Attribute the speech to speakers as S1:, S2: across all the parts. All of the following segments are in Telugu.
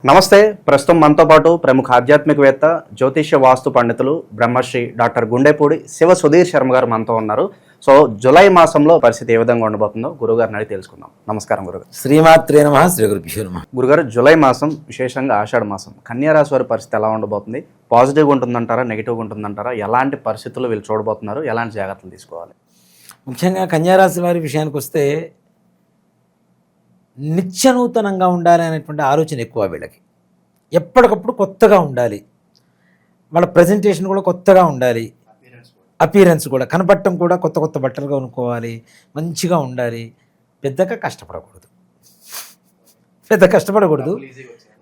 S1: నమస్తే. ప్రస్తుతం మనతో పాటు ప్రముఖ ఆధ్యాత్మికవేత్త, జ్యోతిష్య వాస్తు పండితులు బ్రహ్మశ్రీ డాక్టర్ గుండెపూడి శివ సుధీర్ శర్మ గారు మనతో ఉన్నారు. సో జూలై మాసంలో పరిస్థితి ఏ విధంగా ఉండబోతుందో గురుగారిని అడిగి తెలుసుకుందాం. నమస్కారం గురుగారు.
S2: శ్రీమాత్రే నమః. శ్రీ గురుభ్యో నమః.
S1: గురుగారు, జూలై మాసం విశేషంగా ఆషాఢ మాసం, కన్యా రాశి వారి పరిస్థితి ఎలా ఉండబోతుంది? పాజిటివ్గా ఉంటుందంటారా, నెగిటివ్గా ఉంటుందంటారా? ఎలాంటి పరిస్థితులు వీళ్ళు చూడబోతున్నారు? ఎలాంటి జాగ్రత్తలు తీసుకోవాలి?
S2: ముఖ్యంగా కన్యారాశి వారి విషయానికి వస్తే నిత్యనూతనంగా ఉండాలి అనేటువంటి ఆలోచన ఎక్కువ వీళ్ళకి. ఎప్పటికప్పుడు కొత్తగా ఉండాలి, వాళ్ళ ప్రజెంటేషన్ కూడా కొత్తగా ఉండాలి, అపీరెన్స్ కూడా కనపడటం కూడా కొత్త కొత్త బట్టలుగా కొనుక్కోవాలి, మంచిగా ఉండాలి. పెద్దగా కష్టపడకూడదు,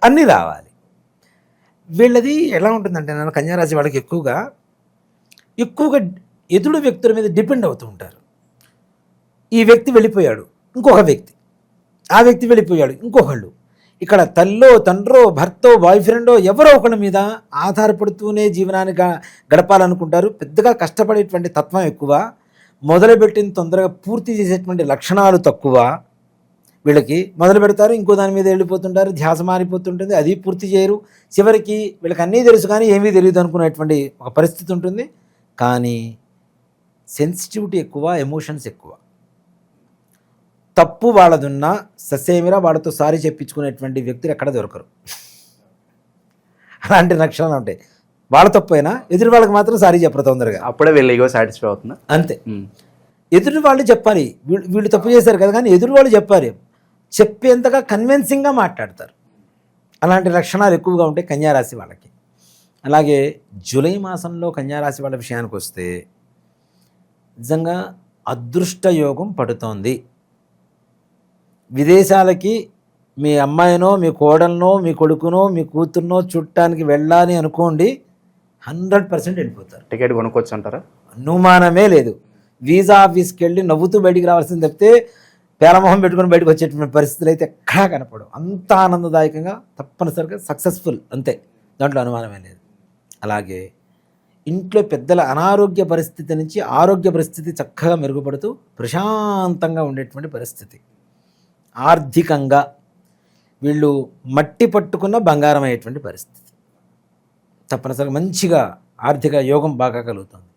S2: అన్నీ రావాలి. వీళ్ళది ఎలా ఉంటుందంటే, నేను కన్యారాశి వాళ్ళకి ఎక్కువగా ఎదురు వ్యక్తుల మీద డిపెండ్ అవుతూ ఉంటారు. ఈ వ్యక్తి వెళ్ళిపోయాడు, ఇంకొక వ్యక్తి, ఆ వ్యక్తి వెళ్ళిపోయాడు, ఇంకొకళ్ళు. ఇక్కడ తల్లో తండ్రో భర్తో బాయ్ ఫ్రెండో ఎవరో ఒకళ్ళ మీద ఆధారపడుతూనే జీవనాన్ని గడపాలనుకుంటారు. పెద్దగా కష్టపడేటువంటి తత్వం ఎక్కువ, మొదలుపెట్టిన తొందరగా పూర్తి చేసేటువంటి లక్షణాలు తక్కువ. వీళ్ళకి మొదలు పెడతారు, ఇంకో దాని మీద వెళ్ళిపోతుంటారు, ధ్యాస మారిపోతుంటుంది, అది పూర్తి చేయరు. చివరికి వీళ్ళకి అన్నీ తెలుసు కానీ ఏమీ తెలియదు అనుకునేటువంటి ఒక పరిస్థితి ఉంటుంది. కానీ సెన్సిటివిటీ ఎక్కువ, ఎమోషన్స్ ఎక్కువ. తప్పు వాళ్ళదున్నా ససేమిరా వాళ్ళతో సారీ చెప్పించుకునేటువంటి వ్యక్తులు ఎక్కడ దొరకరు. అలాంటి లక్షణాలు ఉంటాయి. వాళ్ళ తప్పు అయినా ఎదురు వాళ్ళకి మాత్రం సారీ చెప్పరు తొందరగా.
S1: అప్పుడే వీళ్ళు ఈగో సాటిస్ఫై అవుతుంది.
S2: అంతే. ఎదురు వాళ్ళు చెప్పాలి, వీళ్ళు తప్పు చేశారు కదా, కానీ ఎదురు వాళ్ళు చెప్పాలి, చెప్పేంతగా కన్విన్సింగ్గా మాట్లాడతారు. అలాంటి లక్షణాలు ఎక్కువగా ఉంటాయి కన్యారాశి వాళ్ళకి. అలాగే జూలై మాసంలో కన్యారాశి వాళ్ళ విషయానికి వస్తే నిజంగా అదృష్ట యోగం పడుతోంది. విదేశాలకి మీ అమ్మాయినో, మీ కోడలనో, మీ కొడుకునో, మీ కూతురునో చుట్టానికి వెళ్ళాలి అనుకోండి, 100% వెళ్ళిపోతారు.
S1: టికెట్ కొనుక్కోవచ్చు అంటారా?
S2: అనుమానమే లేదు. వీసా ఆఫీస్కి వెళ్ళి నవ్వుతూ బయటికి రావాల్సింది తప్పితే పేలమొహం పెట్టుకుని బయటకు వచ్చేటువంటి పరిస్థితులు అయితే ఎక్కడా కనపడవు. అంత ఆనందదాయకంగా తప్పనిసరిగా సక్సెస్ఫుల్, అంతే, దాంట్లో అనుమానమే లేదు. అలాగే ఇంట్లో పెద్దల అనారోగ్య పరిస్థితి నుంచి ఆరోగ్య పరిస్థితి చక్కగా మెరుగుపడుతూ ప్రశాంతంగా ఉండేటువంటి పరిస్థితి. ఆర్థికంగా వీళ్ళు మట్టి పట్టుకున్న బంగారం అయ్యేటువంటి పరిస్థితి. తప్పనిసరిగా మంచిగా ఆర్థిక యోగం బాగా కలుగుతుంది.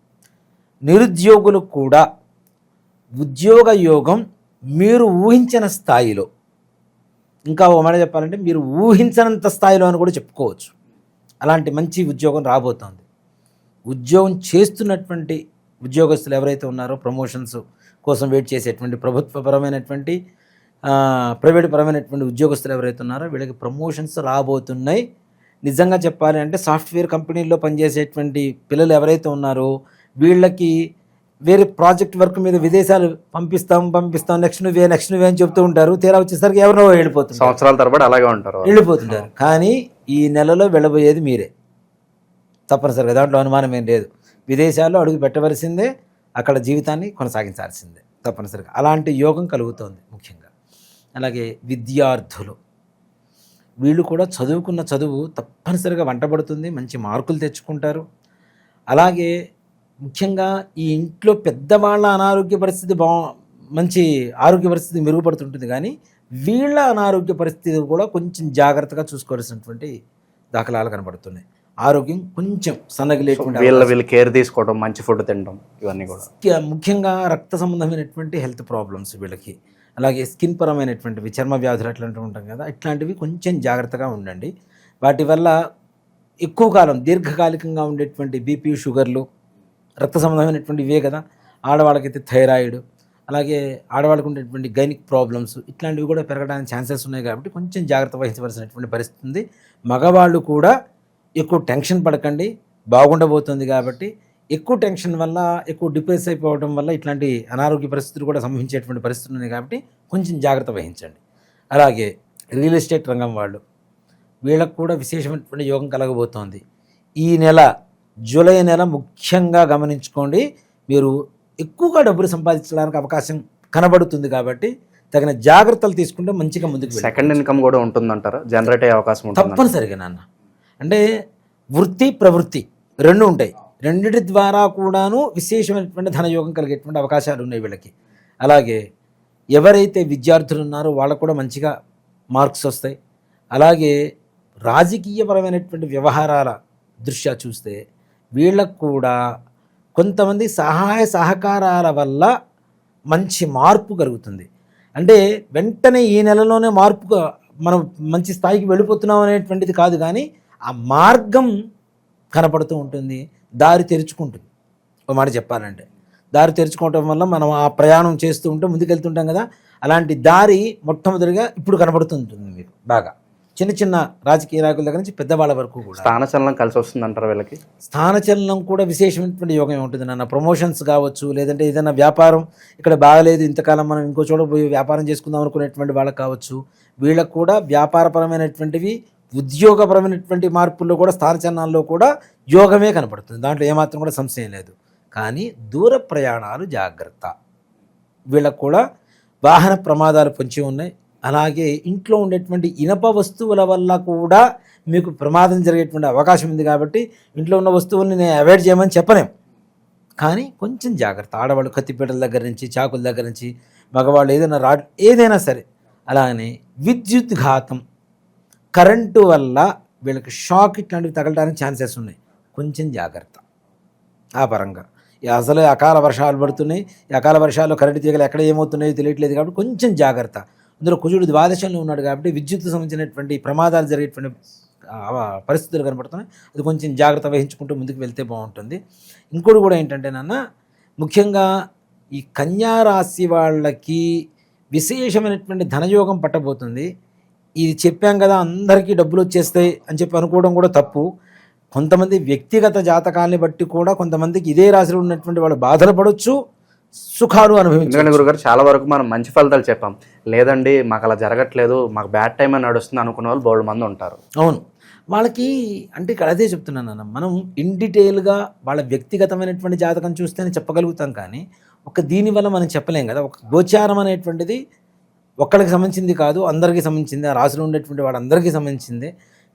S2: నిరుద్యోగులకు కూడా ఉద్యోగ యోగం మీరు ఊహించిన స్థాయిలో, ఇంకా ఓ మాట చెప్పాలంటే మీరు ఊహించనంత స్థాయిలో అని కూడా చెప్పుకోవచ్చు. అలాంటి మంచి ఉద్యోగం రాబోతోంది. ఉద్యోగం చేస్తున్నటువంటి ఉద్యోగస్తులు ఎవరైతే ఉన్నారో, ప్రమోషన్స్ కోసం వెయిట్ చేసేటువంటి ప్రభుత్వపరమైనటువంటి ప్రైవేట్ పరమైనటువంటి ఉద్యోగస్తులు ఎవరైతే ఉన్నారో వీళ్ళకి ప్రమోషన్స్ రాబోతున్నాయి. నిజంగా చెప్పాలి అంటే సాఫ్ట్వేర్ కంపెనీల్లో పనిచేసేటువంటి పిల్లలు ఎవరైతే ఉన్నారో వీళ్ళకి వేరే ప్రాజెక్ట్ వర్క్ మీద విదేశాలు పంపిస్తాం నెక్స్ట్ నువ్వే అని చెప్తూ ఉంటారు. తీరా వచ్చేసరికి ఎవరో వెళ్ళిపోతున్నారు,
S1: సంవత్సరాల తరబడి అలాగే ఉంటారు,
S2: వెళ్ళిపోతుంటారు. కానీ ఈ నెలలో వెళ్ళబోయేది మీరే, తప్పనిసరిగా, దాంట్లో అనుమానం ఏం లేదు. విదేశాల్లో అడుగు పెట్టవలసిందే, అక్కడ జీవితాన్ని కొనసాగించాల్సిందే తప్పనిసరిగా. అలాంటి యోగం కలుగుతోంది ముఖ్యంగా. అలాగే విద్యార్థులు, వీళ్ళు కూడా చదువుకున్న చదువు తప్పనిసరిగా వంటబడుతుంది, మంచి మార్కులు తెచ్చుకుంటారు. అలాగే ముఖ్యంగా ఈ ఇంట్లో పెద్దవాళ్ళ అనారోగ్య పరిస్థితి మంచి ఆరోగ్య పరిస్థితి మెరుగుపడుతుంటుంది. కానీ వీళ్ళ అనారోగ్య పరిస్థితి కూడా కొంచెం జాగ్రత్తగా చూసుకోవాల్సినటువంటి దాఖలాలు కనబడుతున్నాయి. ఆరోగ్యం కొంచెం సన్నగిలేటువంటి,
S1: వీళ్ళు కేర్ తీసుకోవడం, మంచి ఫుడ్ తినడం, ఇవన్నీ కూడా
S2: ముఖ్యంగా రక్త సంబంధమైనటువంటి హెల్త్ ప్రాబ్లమ్స్ వీళ్ళకి. అలాగే స్కిన్ పరమైనటువంటివి, చర్మ వ్యాధులు అట్లాంటివి ఉంటాం కదా, ఇట్లాంటివి కొంచెం జాగ్రత్తగా ఉండండి. వాటి వల్ల ఎక్కువ కాలం దీర్ఘకాలికంగా ఉండేటువంటి బీపీ, షుగర్లు, రక్త సంబంధమైనటువంటి ఇవే కదా. ఆడవాళ్ళకైతే థైరాయిడ్, అలాగే ఆడవాళ్ళకు ఉండేటువంటి గైనిక్ ప్రాబ్లమ్స్, ఇట్లాంటివి కూడా పెరగడానికి ఛాన్సెస్ ఉన్నాయి. కాబట్టి కొంచెం జాగ్రత్త వహించవలసినటువంటి పరిస్థితి ఉంది. మగవాళ్ళు కూడా ఎక్కువ టెన్షన్ పడకండి, బాగుండబోతుంది. కాబట్టి ఎక్కువ టెన్షన్ వల్ల, ఎక్కువ డిప్రెస్ అయిపోవడం వల్ల ఇట్లాంటి అనారోగ్య పరిస్థితులు కూడా సంభవించేటువంటి పరిస్థితులు ఉన్నాయి. కాబట్టి కొంచెం జాగ్రత్త వహించండి. అలాగే రియల్ ఎస్టేట్ రంగం వాళ్ళు, వీళ్ళకు కూడా విశేషమైనటువంటి యోగం కలగబోతోంది. ఈ నెల జూలై నెల ముఖ్యంగా గమనించుకోండి, మీరు ఎక్కువగా డబ్బులు సంపాదించడానికి అవకాశం కనబడుతుంది. కాబట్టి తగిన జాగ్రత్తలు తీసుకుంటే మంచిగా ముందుకు.
S1: సెకండ్ ఇన్కమ్ కూడా ఉంటుందంటారా? జనరేట్ అయ్యే అవకాశం ఉంటుంది
S2: తప్పనిసరిగా నాన్న. అంటే వృత్తి ప్రవృత్తి రెండు ఉంటాయి. రెండిటి ద్వారా కూడాను విశేషమైనటువంటి ధనయోగం కలిగేటువంటి అవకాశాలు ఉన్నాయి వీళ్ళకి. అలాగే ఎవరైతే విద్యార్థులు ఉన్నారో వాళ్ళకు కూడా మంచిగా మార్క్స్ వస్తాయి. అలాగే రాజకీయపరమైనటువంటి వ్యవహారాల దృష్ట్యా చూస్తే వీళ్ళకు కూడా కొంతమంది సహాయ సహకారాల వల్ల మంచి మార్పు కలుగుతుంది. అంటే వెంటనే ఈ నెలలోనే మార్పుగా మనం మంచి స్థాయికి వెళ్ళిపోతున్నాం అనేటువంటిది కాదు, కానీ ఆ మార్గం కనపడుతూ ఉంటుంది, దారి తెరుచుకుంటుంది. ఒక మాట చెప్పాలంటే దారి తెరుచుకోవటం వల్ల మనం ఆ ప్రయాణం చేస్తూ ఉంటే ముందుకెళ్తుంటాం కదా, అలాంటి దారి మొట్టమొదటిగా ఇప్పుడు కనపడుతుంటుంది మీకు బాగా. చిన్న చిన్న రాజకీయ నాయకుల దగ్గర నుంచి పెద్దవాళ్ళ వరకు కూడా
S1: స్థానచలనం కలిసి వస్తుంది అంటారు వీళ్ళకి.
S2: స్థానచలనం కూడా విశేషమైనటువంటి యోగం ఉంటుంది నాన్న. ప్రమోషన్స్ కావచ్చు, లేదంటే ఏదైనా వ్యాపారం ఇక్కడ బాగలేదు, ఇంతకాలం మనం ఇంకో చోట పోయి వ్యాపారం చేసుకుందాం అనుకునేటువంటి వాళ్ళకి కావచ్చు, వీళ్ళకు కూడా వ్యాపారపరమైనటువంటివి, ఉద్యోగపరమైనటువంటి మార్పుల్లో కూడా స్థానచలనాల్లో కూడా యోగమే కనపడుతుంది. దాంట్లో ఏమాత్రం కూడా సంశయం లేదు. కానీ దూర ప్రయాణాలు జాగ్రత్త. వీళ్ళకు కూడా వాహన ప్రమాదాలు పొంచి ఉన్నాయి. అలాగే ఇంట్లో ఉండేటువంటి ఇనప వస్తువుల వల్ల కూడా మీకు ప్రమాదం జరిగేటువంటి అవకాశం ఉంది. కాబట్టి ఇంట్లో ఉన్న వస్తువుల్ని నేను అవాయిడ్ చేయమని చెప్పలేం, కానీ కొంచెం జాగ్రత్త. ఆడవాళ్ళు కత్తిపీటల దగ్గర నుంచి, చాకుల దగ్గర నుంచి, మగవాళ్ళు ఏదైనా రాడ్ ఏదైనా సరే. అలానే విద్యుత్ ఘాతం, కరెంటు వల్ల వీళ్ళకి షాక్ ఇట్లాంటివి తగలడానికి ఛాన్సెస్ ఉన్నాయి. కొంచెం జాగ్రత్త ఆ పరంగా. అసలు అకాల వర్షాలు పడుతున్నాయి, ఈ అకాల వర్షాల్లో కరెంటు తీగలు ఎక్కడ ఏమవుతున్నాయో తెలియట్లేదు, కాబట్టి కొంచెం జాగ్రత్త. అందులో కుజుడు ద్వాదశంలో ఉన్నాడు కాబట్టి విద్యుత్ సంబంధించినటువంటి ప్రమాదాలు జరిగేటువంటి పరిస్థితులు కనపడుతున్నాయి. అది కొంచెం జాగ్రత్త వహించుకుంటూ ముందుకు వెళ్తే బాగుంటుంది. ఇంకోటి కూడా ఏంటంటే నాన్న, ముఖ్యంగా ఈ కన్యా రాశి వాళ్ళకి విశేషమైనటువంటి ధనయోగం పట్టబోతుంది. ఇది చెప్పాం కదా అందరికీ డబ్బులు వచ్చేస్తాయి అని చెప్పి అనుకోవడం కూడా తప్పు. కొంతమంది వ్యక్తిగత జాతకాలని బట్టి కూడా కొంతమందికి ఇదే రాశిలో ఉన్నటువంటి వాళ్ళు బాధలు పడవచ్చు, సుఖాలు అనుభవించారు.
S1: గురుగారు చాలా వరకు మనం మంచి ఫలితాలు చెప్పాం, లేదండి మాకు అలా జరగట్లేదు, మాకు బ్యాడ్ టైం అని నడుస్తుంది అనుకునే వాళ్ళు బోల్డ్ మంది ఉంటారు.
S2: అవును, వాళ్ళకి అంటే ఇక్కడ అదే చెప్తున్నాను అన్న, మనం ఇన్ డీటెయిల్గా వాళ్ళ వ్యక్తిగతమైనటువంటి జాతకం చూస్తేనే చెప్పగలుగుతాం, కానీ ఒక దీనివల్ల మనం చెప్పలేం కదా. ఒక గోచారం అనేటువంటిది ఒక్కడికి సంబంధించింది కాదు, అందరికీ సంబంధించింది. ఆ రాశిలో ఉండేటువంటి వాళ్ళందరికీ సంబంధించింది.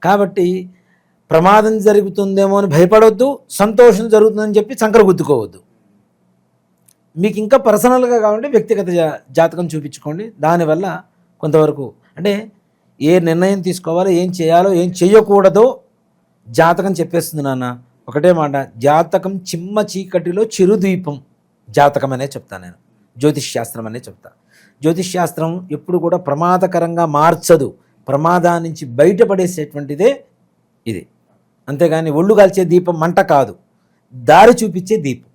S2: కాబట్టి ప్రమాదం జరుగుతుందేమో అని భయపడవద్దు, సంతోషం జరుగుతుందని చెప్పి చంకర గుద్దుకోవద్దు. మీకు ఇంకా పర్సనల్గా కావాలంటే వ్యక్తిగత జాతకం చూపించుకోండి. దానివల్ల కొంతవరకు అంటే ఏ నిర్ణయం తీసుకోవాలో, ఏం చేయాలో, ఏం చేయకూడదో జాతకం చెప్పేస్తుంది నాన్న. ఒకటే మాట, జాతకం చిమ్మ చీకటిలో చిరుదీపం జాతకం అనే చెప్తాను నేను, జ్యోతిష్ శాస్త్రం అనే చెప్తా. జ్యోతిష్ శాస్త్రం ఎప్పుడు కూడా ప్రమాదకరంగా మార్చదు, ప్రమాదాన్ని నుంచి బయటపడేసేటువంటిదే ఇది. అంతేగాని ఒళ్ళు కాల్చే దీపం మంట కాదు, దారి చూపించే దీపం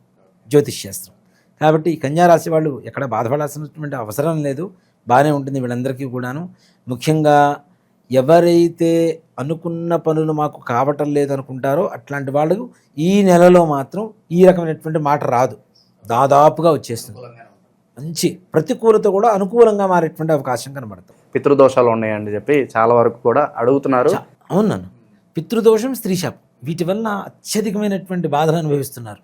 S2: జ్యోతిష్ శాస్త్రం. కాబట్టి ఈ కన్యారాశి వాళ్ళు ఎక్కడ బాధపడాల్సినటువంటి అవసరం లేదు, బాగానే ఉంటుంది వీళ్ళందరికీ కూడాను. ముఖ్యంగా ఎవరైతే అనుకున్న పనులు మాకు కావటం లేదు అనుకుంటారో అట్లాంటి వాళ్ళు ఈ నెలలో మాత్రం ఈ రకమైనటువంటి మాట రాదు, దాదాపుగా వచ్చేస్తుంది. మంచి ప్రతికూలత కూడా అనుకూలంగా మారేటువంటి అవకాశం కనబడుతుంది.
S1: పితృదోషాలు ఉన్నాయని చెప్పి చాలా వరకు కూడా అడుగుతున్నారు.
S2: అవును నన్ను, పితృదోషం, స్త్రీశాపం, వీటి వల్ల అత్యధికమైనటువంటి బాధలు అనుభవిస్తున్నారు.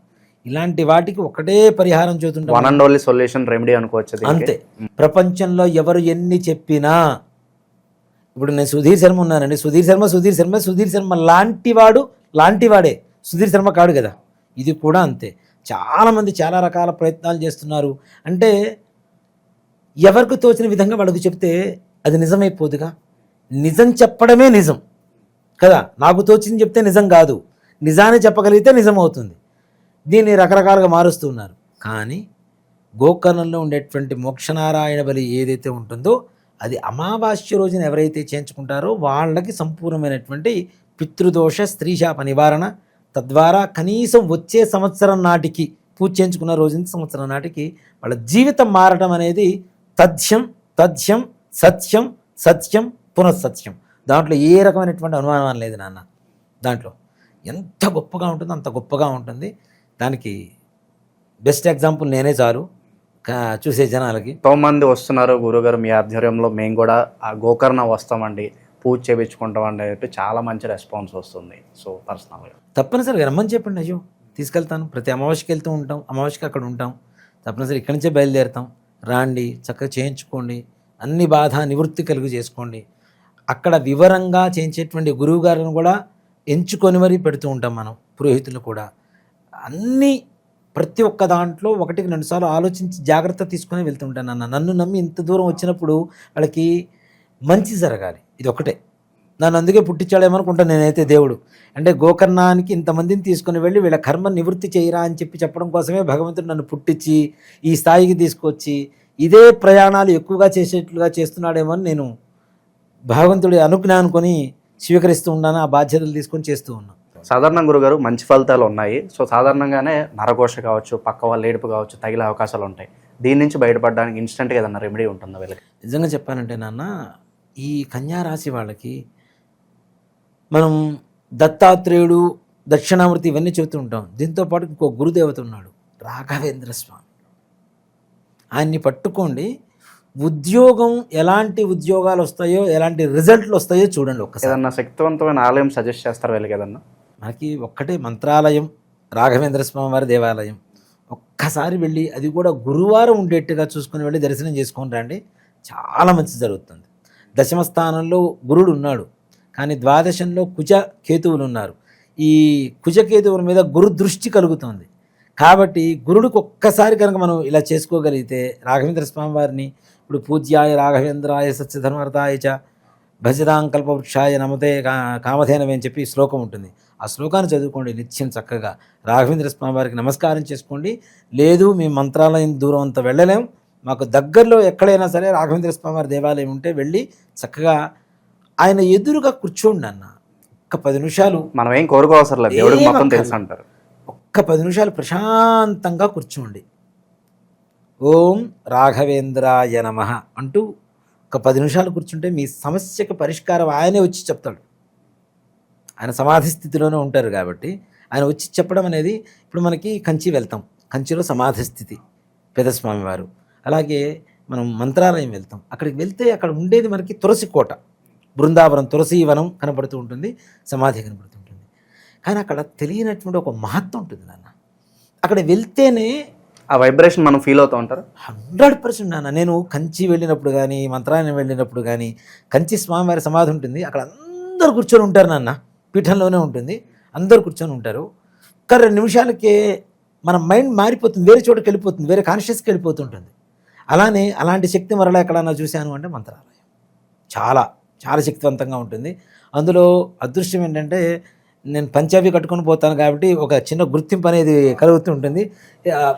S2: ఇలాంటి వాటికి ఒకటే పరిహారం చూస్తుంటాం,
S1: one and only solution remedy అనుకోవచ్చు
S2: అంతే. ప్రపంచంలో ఎవరు ఎన్ని చెప్పినా, ఇప్పుడు నేను సుధీర్ శర్మ ఉన్నానండి, సుధీర్ శర్మ లాంటివాడే సుధీర్ శర్మ కాడు కదా. ఇది కూడా అంతే. చాలామంది చాలా రకాల ప్రయత్నాలు చేస్తున్నారు. అంటే ఎవరికి తోచిన విధంగా వాళ్ళకు చెప్తే అది నిజమైపోదుగా. నిజం చెప్పడమే నిజం కదా, నాకు తోచింది చెప్తే నిజం కాదు, నిజాన్ని చెప్పగలిగితే నిజం అవుతుంది. దీన్ని రకరకాలుగా మారుస్తున్నారు. కానీ గోకర్ణంలో ఉండేటువంటి మోక్షనారాయణ బలి ఏదైతే ఉంటుందో అది అమావాస్య రోజున ఎవరైతే చేయించుకుంటారో వాళ్ళకి సంపూర్ణమైనటువంటి పితృదోష స్త్రీశాప నివారణ, తద్వారా కనీసం వచ్చే సంవత్సరం నాటికి పూజ చేయించుకున్న రోజు నుంచి సంవత్సరం నాటికి వాళ్ళ జీవితం మారటం అనేది తథ్యం తథ్యం సత్యం సత్యం పునఃసత్యం. దాంట్లో ఏ రకమైనటువంటి అనుమానం లేదు నాన్న. దాంట్లో ఎంత గొప్పగా ఉంటుందో అంత గొప్పగా ఉంటుంది. దానికి బెస్ట్ ఎగ్జాంపుల్ నేనే చాలు చూసే జనాలకి.
S1: ఎంతోమంది వస్తున్నారు గురుగారు మీ ఆధ్వర్యంలో, మేము కూడా ఆ గోకర్ణ వస్తామండి, పూజ చేయించుకుంటామండి అంటే చాలా మంచి రెస్పాన్స్ వస్తుంది. సో పర్సనల్గా
S2: తప్పనిసరిగా రమ్మని చెప్పండి, అయ్యో తీసుకెళ్తాను. ప్రతి అమావాస్యకి వెళ్తూ ఉంటాం, అమావాస్యకి అక్కడ ఉంటాం, తప్పనిసరి ఇక్కడి నుంచే బయలుదేరుతాం. రాండి, చక్కగా చేయించుకోండి, అన్ని బాధ నివృత్తి కలుగు చేసుకోండి. అక్కడ వివరంగా చేయించేటువంటి గురువు గారిని కూడా ఎంచుకొని మరీ పెడుతూ ఉంటాం మనం, పురోహితులు కూడా. అన్నీ ప్రతి ఒక్క దాంట్లో 1-2 సార్లు ఆలోచించి జాగ్రత్త తీసుకొని వెళ్తుంటాను అన్న. నన్ను నమ్మి ఇంత దూరం వచ్చినప్పుడు వాళ్ళకి మంచి జరగాలి, ఇది ఒకటే నన్ను అందుకే పుట్టించాడేమనుకుంటాను నేనైతే దేవుడు. అంటే గోకర్ణానికి ఇంతమందిని తీసుకుని వెళ్ళి వీళ్ళ కర్మ నివృత్తి చేయరా అని చెప్పడం కోసమే భగవంతుడు నన్ను పుట్టించి ఈ స్థాయికి తీసుకొచ్చి ఇదే ప్రయాణాలు ఎక్కువగా చేసేట్లుగా చేస్తున్నాడేమో అని నేను భగవంతుడి అనుజ్ఞ అనుకొని స్వీకరిస్తూ ఉన్నాను, ఆ బాధ్యతలు తీసుకొని చేస్తూ ఉన్నాను.
S1: సాధారణ గురుగారు మంచి ఫలితాలు ఉన్నాయి. సో సాధారణంగానే నరఘోష కావచ్చు, పక్క వాళ్ళ ఏడుపు కావచ్చు, తగిలే అవకాశాలు ఉంటాయి. దీని నుంచి బయటపడడానికి ఇన్స్టెంట్గా ఏదన్నా రెమెడీ ఉంటుందా వీళ్ళకి?
S2: నిజంగా చెప్పానంటే నాన్న, ఈ కన్యా రాశి వాళ్ళకి మనం దత్తాత్రేయుడు, దక్షిణామూర్తి ఇవన్నీ చెబుతూ ఉంటాం. దీంతోపాటు ఇంకో గురుదేవత ఉన్నాడు, రాఘవేంద్ర స్వామి. ఆయన్ని పట్టుకోండి, ఉద్యోగం ఎలాంటి ఉద్యోగాలు వస్తాయో, ఎలాంటి రిజల్ట్లు వస్తాయో చూడండి ఒక్కసారి.
S1: ఏదన్నా శక్తివంతమైన ఆలయం సజెస్ట్ చేస్తారు వీళ్ళకి ఏదన్నా?
S2: మనకి ఒక్కటే మంత్రాలయం, రాఘవేంద్ర స్వామి వారి దేవాలయం. ఒక్కసారి వెళ్ళి, అది కూడా గురువారం ఉండేట్టుగా చూసుకుని వెళ్ళి దర్శనం చేసుకొని రండి, చాలా మంచి జరుగుతుంది. దశమ స్థానంలో గురుడు ఉన్నాడు, కానీ ద్వాదశంలో కుజ కేతువులు ఉన్నారు. ఈ కుజకేతువుల మీద గురు దృష్టి కలుగుతుంది. కాబట్టి గురుడికి ఒక్కసారి కనుక మనం ఇలా చేసుకోగలిగితే, రాఘవేంద్ర స్వామి వారిని ఇప్పుడు పూజ్యాయ రాఘవేంద్రాయ సత్యధర్మరతాయ చ భజదాంకల్పవృక్షాయ నమతే కామధేనవే అని చెప్పి శ్లోకం ఉంటుంది. ఆ శ్లోకాన్ని చదువుకోండి నిత్యం చక్కగా. రాఘవేంద్ర స్వామి వారికి నమస్కారం చేసుకోండి. లేదు మేము మంత్రాలయం దూరం అంతా వెళ్ళలేం, మాకు దగ్గరలో ఎక్కడైనా సరే రాఘవేంద్ర స్వామి వారి దేవాలయం ఉంటే వెళ్ళి చక్కగా ఆయన ఎదురుగా కూర్చోండి అన్న. ఒక్క 10 నిమిషాలు,
S1: మనం ఏం కోరుకోవసరం లేదు, దేవుడికి మొత్తం తెలుసు అంటారు.
S2: ఒక్క 10 నిమిషాలు ప్రశాంతంగా కూర్చోండి. ఓం రాఘవేంద్రాయ నమః అంటూ ఒక 10 నిమిషాలు కూర్చుంటే మీ సమస్యకు పరిష్కారం ఆయనే వచ్చి చెప్తాడు. ఆయన సమాధి స్థితిలోనే ఉంటారు కాబట్టి ఆయన వచ్చి చెప్పడం అనేది, ఇప్పుడు మనకి కంచి వెళ్తాం, కంచిలో సమాధి స్థితి పెదస్వామి వారు. అలాగే మనం మంత్రాలయం వెళ్తాం, అక్కడికి వెళ్తే అక్కడ ఉండేది మనకి తులసి కోట, బృందావనం తులసి వనం కనబడుతూ ఉంటుంది, సమాధి కనబడుతూ ఉంటుంది. కానీ అక్కడ తెలియనటువంటి ఒక మహత్వం ఉంటుంది నాన్న. అక్కడ వెళ్తేనే
S1: ఆ వైబ్రేషన్ మనం ఫీల్ అవుతూ ఉంటారు.
S2: 100% నాన్న. నేను కంచి వెళ్ళినప్పుడు కానీ, మంత్రాలయం వెళ్ళినప్పుడు కానీ, కంచి స్వామివారి సమాధి ఉంటుంది, అక్కడ అందరూ కూర్చొని ఉంటారు నాన్న. పీఠంలోనే ఉంటుంది, అందరూ కూర్చొని ఉంటారు. ఒక 2 నిమిషాలకే మన మైండ్ మారిపోతుంది, వేరే చోటుకి వెళ్ళిపోతుంది, వేరే కాన్షియస్కి వెళ్ళిపోతుంటుంది. అలాంటి శక్తి మరలా ఎక్కడన్నా చూశాను అంటే మంత్రాలయం చాలా చాలా శక్తివంతంగా ఉంటుంది. అందులో అదృష్టం ఏంటంటే నేను పంచాబీ కట్టుకొని పోతాను కాబట్టి ఒక చిన్న గుర్తింపు అనేది కలుగుతూ ఉంటుంది.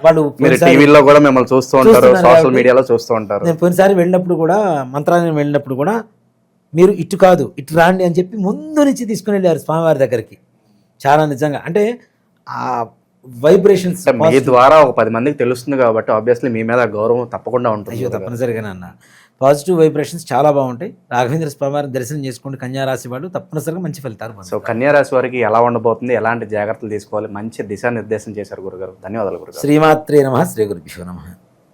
S2: వాళ్ళు
S1: టీవీలో కూడా మిమ్మల్ని చూస్తూ ఉంటారు, సోషల్ మీడియాలో చూస్తూ ఉంటారు.
S2: నేను పోయినసారి వెళ్ళినప్పుడు కూడా, మంత్రాలయం వెళ్ళినప్పుడు కూడా, మీరు ఇటు కాదు ఇటు రాండి అని చెప్పి ముందు నుంచి తీసుకుని వెళ్ళారు స్వామివారి దగ్గరికి. చాలా నిజంగా అంటే ఆ వైబ్రేషన్స్
S1: మీ ద్వారా ఒక 10 మందికి తెలుస్తుంది కాబట్టి ఆబ్వియస్లీ మీ మీద గౌరవం తప్పకుండా ఉంటుంది.
S2: అయ్యో తప్పనిసరిగా అన్న, పాజిటివ్ వైబ్రేషన్స్ చాలా బాగుంటాయి. రాఘవేంద్ర స్వామి వారిని దర్శనం చేసుకోండి కన్యా రాశి వాళ్ళు, తప్పనిసరిగా మంచి ఫలితాలు.
S1: సో కన్యా రాశి వారికి ఎలా ఉండబోతుంది, ఎలాంటి జాగ్రత్తలు తీసుకోవాలి, మంచి దిశానిర్దేశం చేశారు గురుగారు. ధన్యవాదాలు గురుగారు.
S2: శ్రీమాత్రే నమః. శ్రీ గురుభ్యో నమః.